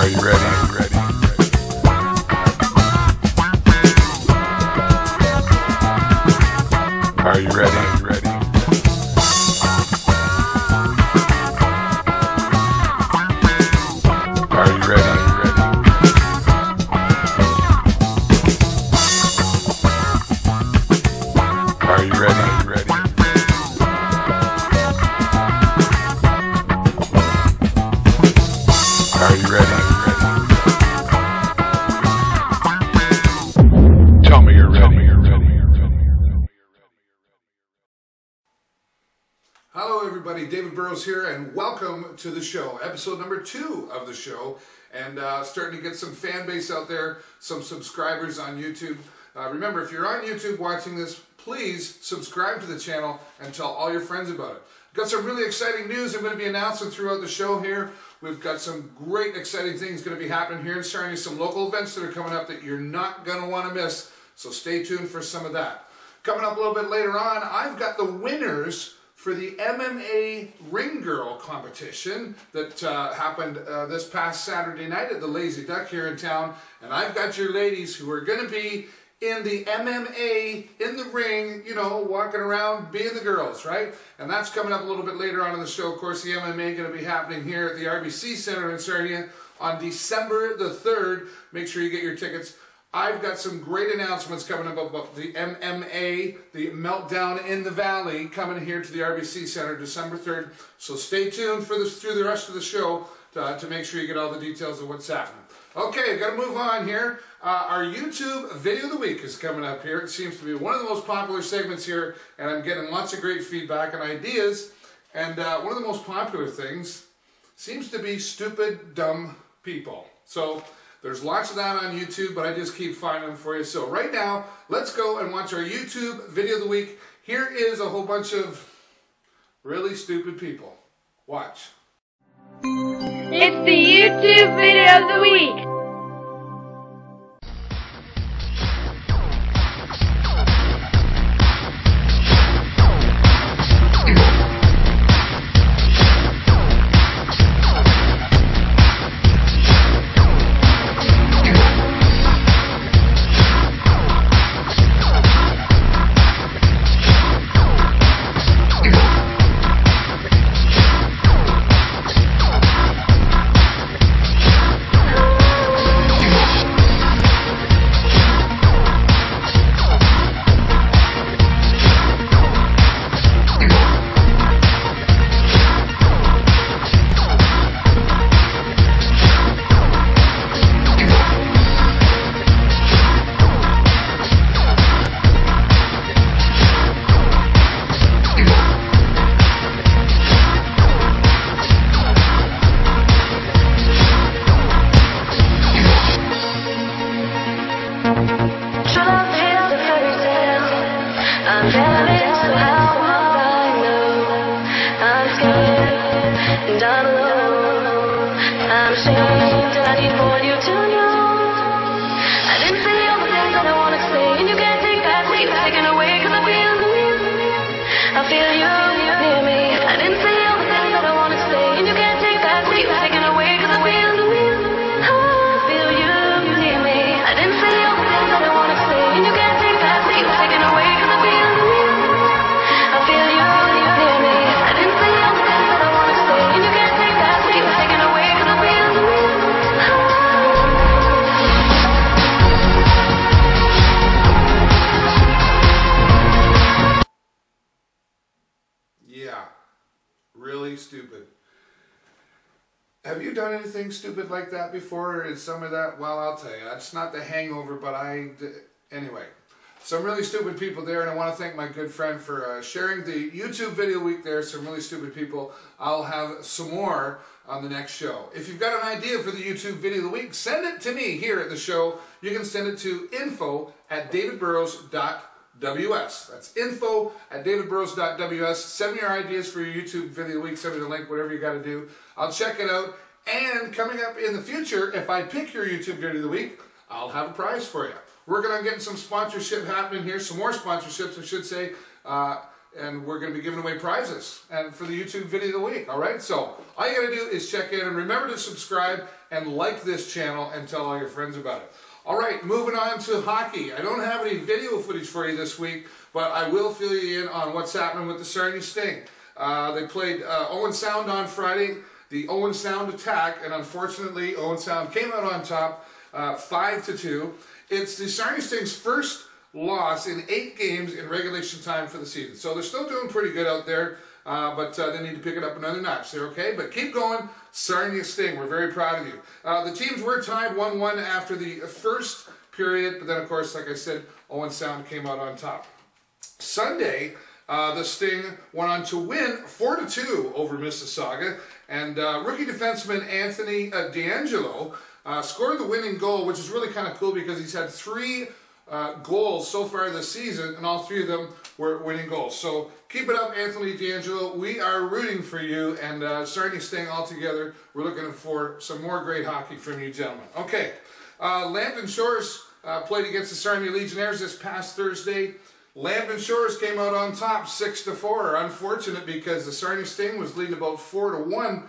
Are you ready? Are you ready? Are you ready? Are you ready? Are you ready? Are you ready? Are you ready? Are you ready? Tell me you're ready. Hello everybody, David Burrows here, and welcome to the show, episode number 2 of the show, and starting to get some fan base out there, some subscribers on YouTube. Remember, if you're on YouTube watching this, please subscribe to the channel and tell all your friends about it. Got some really exciting news I'm going to be announcing throughout the show here. We've got some great exciting things going to be happening here in Sarnia, some local events that are coming up that you're not going to want to miss, so stay tuned for some of that. Coming up a little bit later on, I've got the winners for the MMA Ring Girl competition that happened this past Saturday night at the Lazy Duck here in town. And I've got your ladies who are going to be in the MMA, in the ring, you know, walking around, being the girls, right? And that's coming up a little bit later on in the show. Of course, the MMA is going to be happening here at the RBC Center in Sarnia on December the 3rd. Make sure you get your tickets. I've got some great announcements coming up about the MMA, the Meltdown in the Valley, coming here to the RBC Center December 3rd. So stay tuned for this through the rest of the show to make sure you get all the details of what's happening. Okay, I've got to move on here. Our YouTube Video of the Week is coming up here. It seems to be one of the most popular segments here, and I'm getting lots of great feedback and ideas. And one of the most popular things seems to be stupid, dumb people. So there's lots of that on YouTube, but I just keep finding them for you. So right now, let's go and watch our YouTube Video of the Week. Here is a whole bunch of really stupid people. Watch. It's the YouTube Video of the Week. Really stupid. Have you done anything stupid like that before? Is some of that, well, I'll tell you, it's not the hangover, but anyway, some really stupid people there, and I want to thank my good friend for sharing the YouTube Video Week there, some really stupid people. I'll have some more on the next show. If you've got an idea for the YouTube Video of the Week, send it to me here at the show. You can send it to info@davidburrows.com. WS. That's info@davidburrows.ws. Send me your ideas for your YouTube Video Week. Send me the link, whatever you got to do. I'll check it out. And coming up in the future, if I pick your YouTube Video of the Week, I'll have a prize for you. Working on getting some sponsorship happening here, some more sponsorships, I should say. And we're going to be giving away prizes and for the YouTube Video of the Week. All right, so all you got to do is check in and remember to subscribe and like this channel and tell all your friends about it. All right, moving on to hockey. I don't have any video footage for you this week, but I will fill you in on what's happening with the Sarnia Sting. They played Owen Sound on Friday, the Owen Sound attack, and unfortunately Owen Sound came out on top 5-2. It's the Sarnia Sting's first loss in 8 games in regulation time for the season. So they're still doing pretty good out there, but they need to pick it up another notch. They're okay, but keep going, Sarnia Sting. We're very proud of you. The teams were tied 1-1 after the first period, but then, of course, like I said, Owen Sound came out on top. Sunday, the Sting went on to win 4-2 over Mississauga, and rookie defenseman Anthony D'Angelo scored the winning goal, which is really kind of cool because he's had 3 goals so far this season, and all 3 of them were winning goals. So keep it up, Anthony D'Angelo. We are rooting for you, and Sarnia Sting all together. We're looking for some more great hockey from you gentlemen. Okay, Lambton Shores played against the Sarnia Legionnaires this past Thursday. Lambton Shores came out on top 6-4. Unfortunate because the Sarnia Sting was leading about 4-1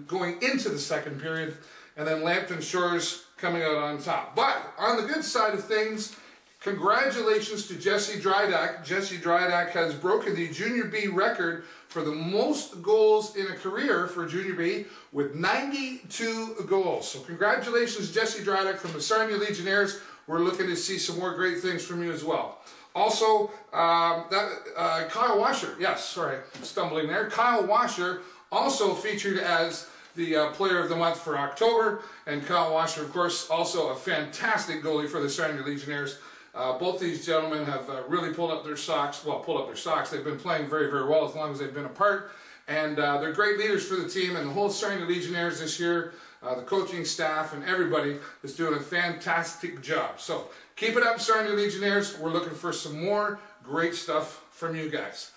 going into the second period, and then Lambton Shores coming out on top. But on the good side of things, congratulations to Jesse Drydack. Jesse Drydack has broken the Junior B record for the most goals in a career for Junior B with 92 goals. So congratulations, Jesse Drydack from the Sarnia Legionnaires. We're looking to see some more great things from you as well. Also, Kyle Washer, yes, sorry, I'm stumbling there. Kyle Washer also featured as the Player of the Month for October, and Kyle Washer, of course, also a fantastic goalie for the Sarnia Legionnaires. Both these gentlemen have really pulled up their socks. Well, pulled up their socks. They've been playing very, very well as long as they've been apart, and they're great leaders for the team, and the whole Sarnia Legionnaires this year, the coaching staff and everybody is doing a fantastic job. So keep it up, Sarnia Legionnaires. We're looking for some more great stuff from you guys.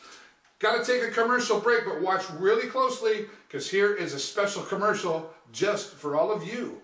Got to take a commercial break, but watch really closely because here is a special commercial just for all of you.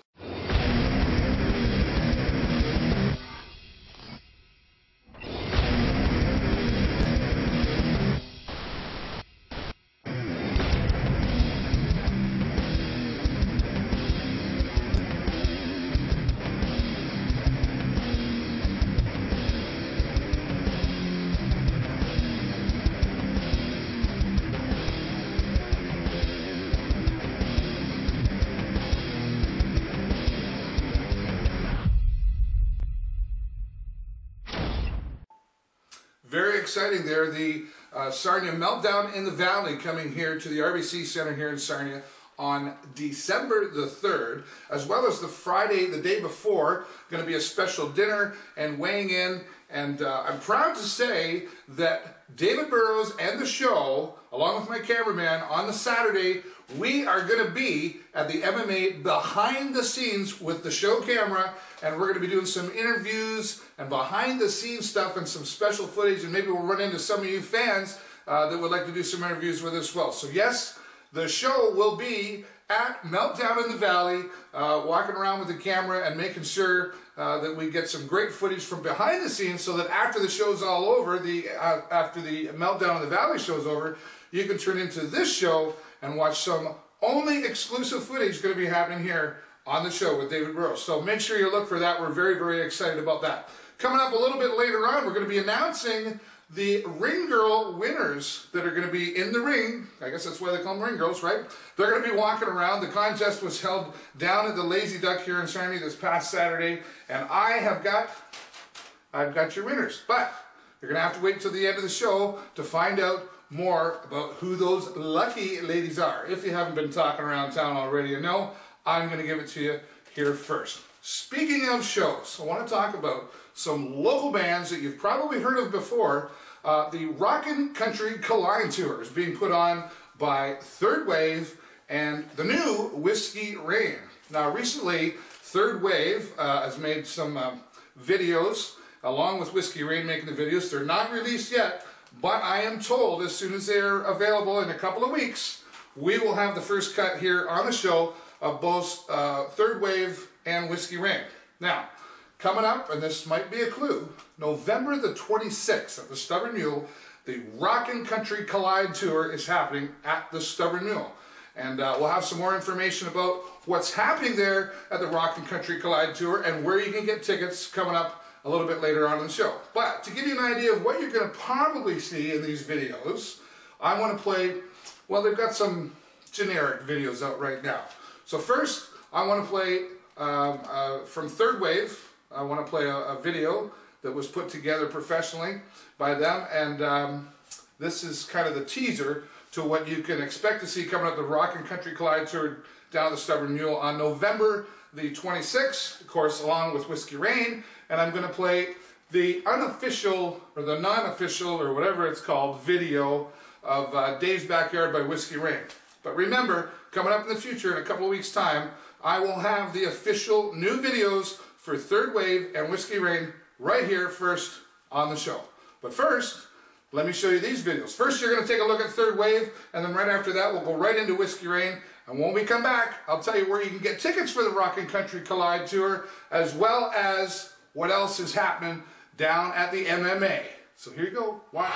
Very exciting there, the Sarnia Meltdown in the Valley coming here to the RBC Center here in Sarnia on December the 3rd, as well as the Friday, the day before, going to be a special dinner and weighing in. And I'm proud to say that David Burrows and the show, along with my cameraman, on the Saturday, we are going to be at the MMA behind the scenes with the show camera, and we're going to be doing some interviews and behind the scenes stuff and some special footage, and maybe we'll run into some of you fans that would like to do some interviews with us as well. So yes, the show will be at Meltdown in the Valley, walking around with the camera and making sure that we get some great footage from behind the scenes so that after the show's all over, after the Meltdown in the Valley show's over, you can turn into this show and watch some only exclusive footage going to be happening here on the show with David Burrows. So make sure you look for that. We're very, very excited about that. Coming up a little bit later on, we're going to be announcing the Ring Girl winners that are going to be in the ring. I guess that's why they call them Ring Girls, right? They're going to be walking around. The contest was held down at the Lazy Duck here in Sarnia this past Saturday, and I've got your winners. But you're going to have to wait until the end of the show to find out more about who those lucky ladies are. If you haven't been talking around town already, you know, I'm going to give it to you here first. Speaking of shows, I want to talk about some local bands that you've probably heard of before. The Rockin Country Collide tour is being put on by Third Wave and the new Whiskey Rain. Now recently, Third Wave has made some videos along with Whiskey Rain making the videos. They're not released yet, but I am told as soon as they're available in a couple of weeks, we will have the first cut here on the show of both Third Wave and Whiskey Rain. Now, coming up, and this might be a clue, November the 26th at the Stubborn Mule, the Rockin Country Collide Tour is happening at the Stubborn Mule. And we'll have some more information about what's happening there at the Rockin Country Collide Tour and where you can get tickets coming up a little bit later on in the show. But to give you an idea of what you're going to probably see in these videos, I want to play, well, they've got some generic videos out right now. So first, I want to play from Third Wave. I want to play a video that was put together professionally by them, and this is kind of the teaser to what you can expect to see coming up the Rockin Country Collide Tour down the Stubborn Mule on November the 26th, of course, along with Whiskey Rain. And I'm going to play the unofficial, or the non-official, or whatever it's called, video of Dave's Backyard by Whiskey Rain. But remember, coming up in the future, in a couple of weeks' time, I will have the official new videos for Third Wave and Whiskey Rain right here first on the show. But first, let me show you these videos. First, you're going to take a look at Third Wave, and then right after that, we'll go right into Whiskey Rain. And when we come back, I'll tell you where you can get tickets for the Rockin Country Collide Tour, as well as what else is happening down at the MMA. So here you go. Watch.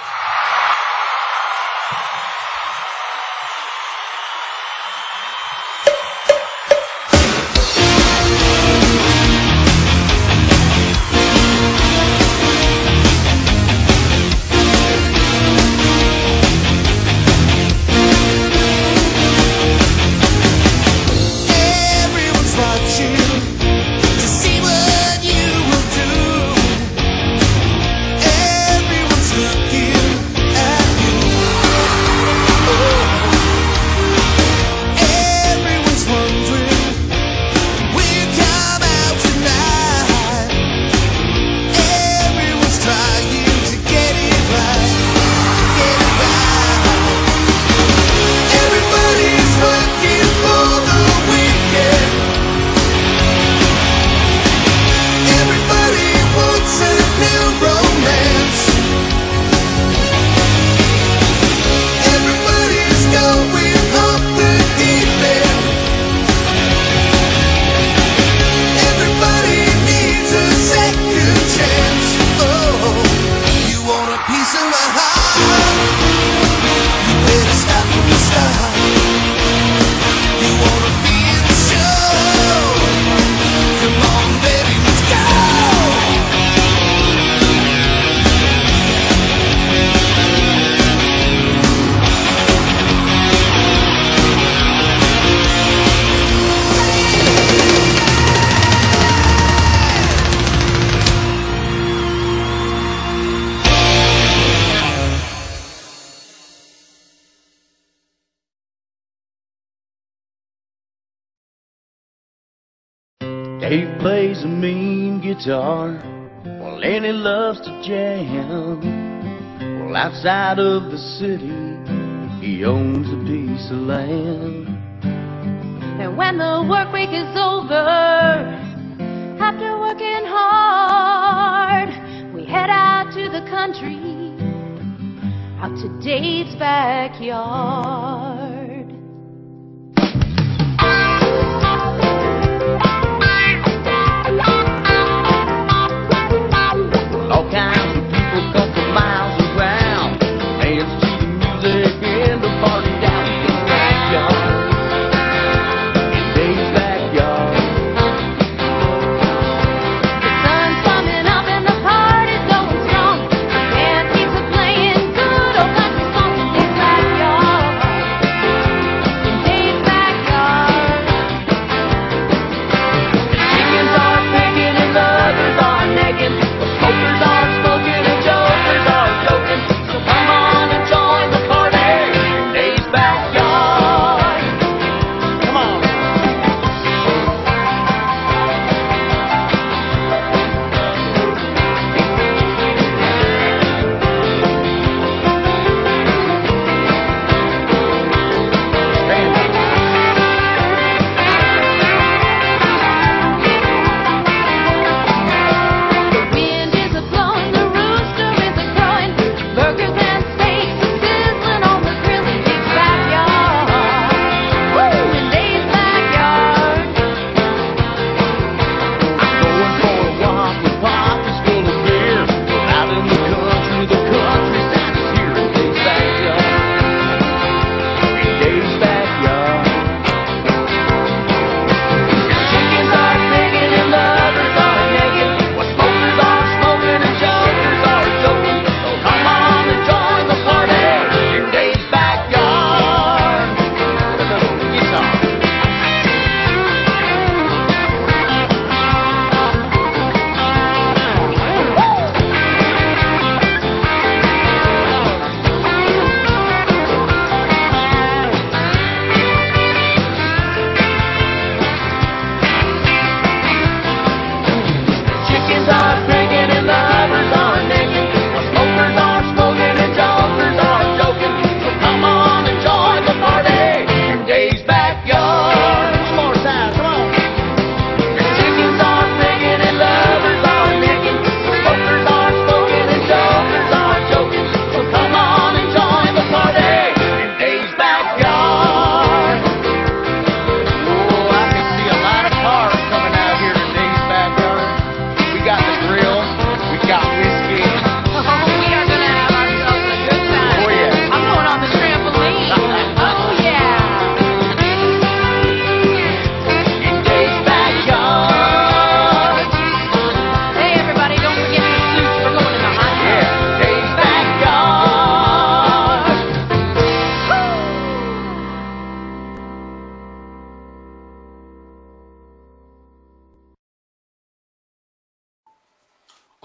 Dave plays a mean guitar while Lenny loves to jam. Well, outside of the city, he owns a piece of land. And when the work week is over, after working hard, we head out to the country, out to Dave's backyard. All kinds of people come from miles around, dance to the music and the party down in the backyard. In Dave's backyard. The sun's coming up and the party's going strong. The band keeps playing good old country songs in Dave's backyard.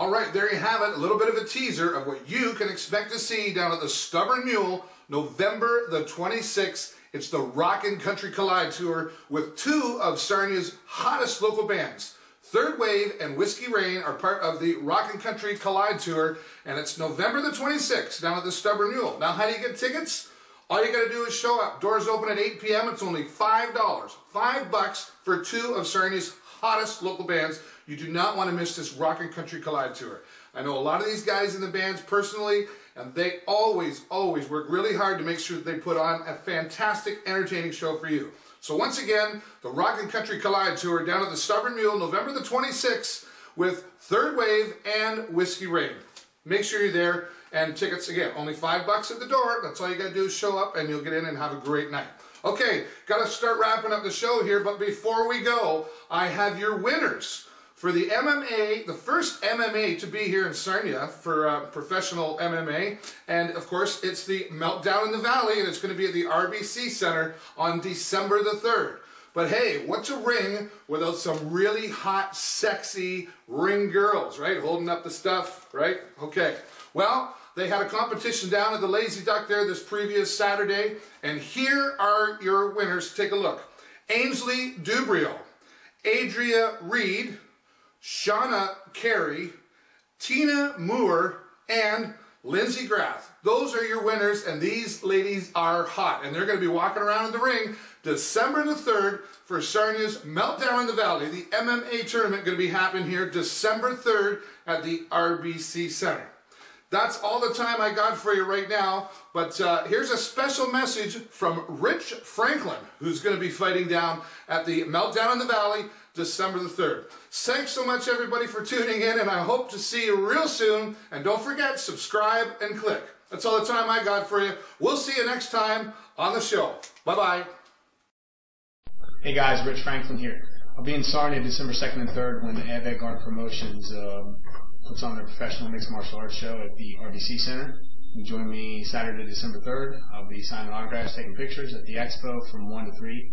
All right, there you have it. A little bit of a teaser of what you can expect to see down at the Stubborn Mule, November the 26th. It's the Rockin Country Collide Tour with two of Sarnia's hottest local bands. Third Wave and Whiskey Rain are part of the Rockin Country Collide Tour, and it's November the 26th down at the Stubborn Mule. Now, how do you get tickets? All you got to do is show up. Doors open at 8 p.m. It's only $5. $5 for two of Sarnia's hottest local bands. You do not want to miss this Rockin Country Collide Tour. I know a lot of these guys in the bands personally, and they always work really hard to make sure that they put on a fantastic, entertaining show for you. So once again, the Rockin Country Collide Tour down at the Stubborn Mule, November the 26th, with Third Wave and Whiskey Rain. Make sure you're there, and tickets, again, only $5 at the door. That's all you got to do is show up, and you'll get in and have a great night. Okay, got to start wrapping up the show here, but before we go, I have your winners for the MMA, the first MMA to be here in Sarnia for professional MMA. And of course, it's the Meltdown in the Valley, and it's going to be at the RBC Center on December the 3rd. But hey, what's a ring without some really hot, sexy ring girls, right? Holding up the stuff, right? Okay. Well, they had a competition down at the Lazy Duck there this previous Saturday, and here are your winners. Take a look. Ainsley Dubrio, Adria Reed, Shauna Carey, Tina Moore, and Lindsay Graff. Those are your winners, and these ladies are hot. And they're going to be walking around in the ring December the 3rd for Sarnia's Meltdown in the Valley. The MMA tournament going to be happening here December 3rd at the RBC Center. That's all the time I got for you right now, but here's a special message from Rich Franklin, who's going to be fighting down at the Meltdown in the Valley December the 3rd. Thanks so much, everybody, for tuning in, and I hope to see you real soon. And don't forget, subscribe and click. That's all the time I got for you. We'll see you next time on the show. Bye-bye. Hey guys, Rich Franklin here. I'll be in Sarnia December 2nd and 3rd when the Avant-Garde Promotions puts on their professional mixed martial arts show at the RBC Center. You can join me Saturday, December 3rd. I'll be signing autographs, taking pictures at the expo from 1 to 3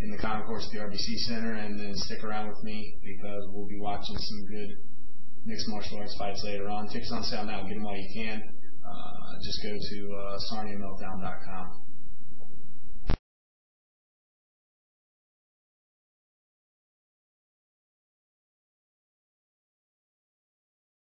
in the concourse at the RBC Center, and then stick around with me because we'll be watching some good mixed martial arts fights later on. Tickets on sale now. Get them while you can. Just go to sarniameltdown.com.